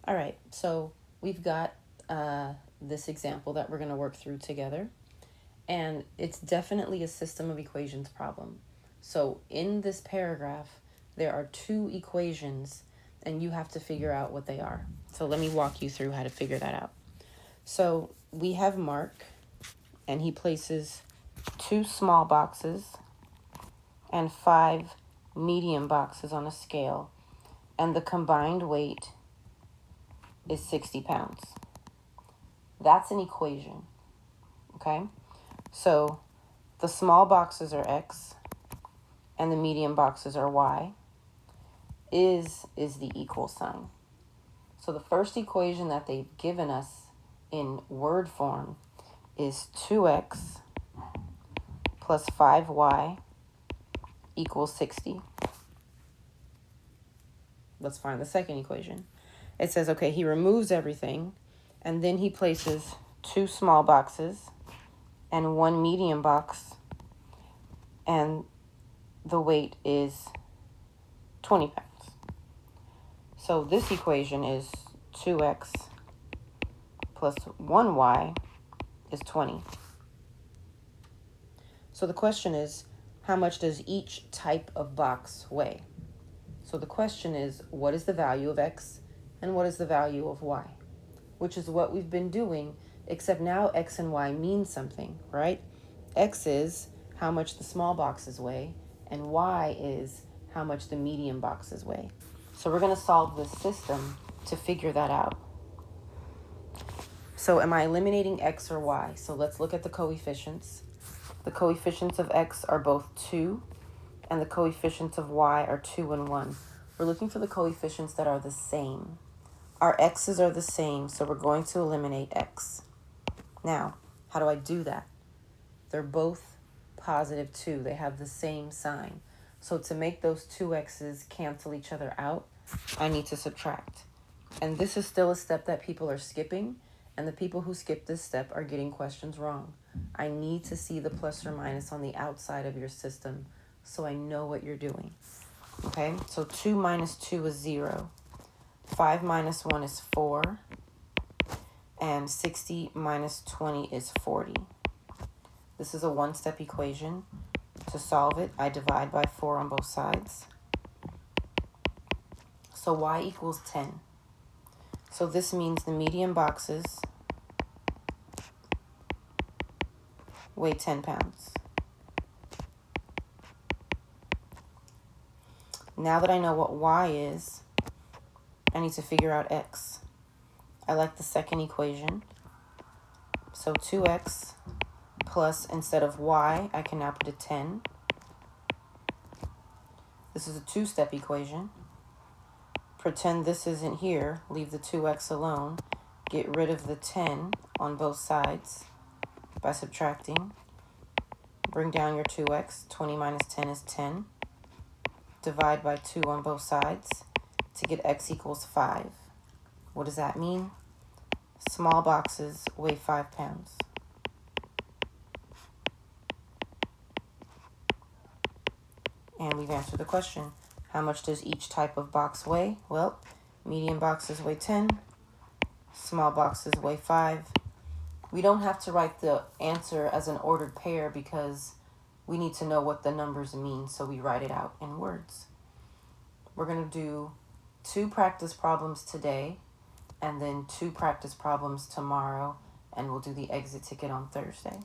All right, so we've got this example that we're going to work through together, and it's definitely a system of equations problem. So in this paragraph, there are two equations, and you have to figure out what they are. So let me walk you through how to figure that out. So we have Mark, and he places 2 small boxes and 5 medium boxes on a scale, and the combined weight is 60 pounds. That's an equation, okay? So the small boxes are X and the medium boxes are Y. Is the equal sign. So the first equation that they've given us in word form is 2X plus 5Y equals 60. Let's find the second equation. It says, okay, he removes everything, and then he places 2 small boxes and 1 medium box, and the weight is 20 pounds. So this equation is 2X plus 1Y is 20. So the question is, how much does each type of box weigh? So the question is, what is the value of X and what is the value of Y? Which is what we've been doing, except now X and Y mean something, right? X is how much the small boxes weigh, and Y is how much the medium boxes weigh. So we're going to solve this system to figure that out. So am I eliminating X or Y? So let's look at the coefficients. The coefficients of X are both 2, and the coefficients of Y are 2 and 1. We're looking for the coefficients that are the same. Our X's are the same, so we're going to eliminate X. Now, how do I do that? They're both positive 2. They have the same sign. So to make those 2 X's cancel each other out, I need to subtract. And this is still a step that people are skipping, and the people who skip this step are getting questions wrong. I need to see the plus or minus on the outside of your system so I know what you're doing. Okay, so 2 minus 2 is 0. 5 minus 1 is 4. And 60 minus 20 is 40. This is a one-step equation. To solve it, I divide by 4 on both sides. So Y equals 10. So this means the medium boxes weigh 10 pounds. Now that I know what Y is, I need to figure out X. I like the second equation. So 2X plus, instead of Y, I can now put a 10. This is a two-step equation. Pretend this isn't here. Leave the 2X alone. Get rid of the 10 on both sides by subtracting. Bring down your 2X. 20 minus 10 is 10. Divide by 2 on both sides to get X equals 5. What does that mean? Small boxes weigh 5 pounds. And we've answered the question. How much does each type of box weigh? Well, medium boxes weigh 10. Small boxes weigh 5. We don't have to write the answer as an ordered pair because we need to know what the numbers mean, so we write it out in words. We're going to do 2 practice problems today and then 2 practice problems tomorrow, and we'll do the exit ticket on Thursday.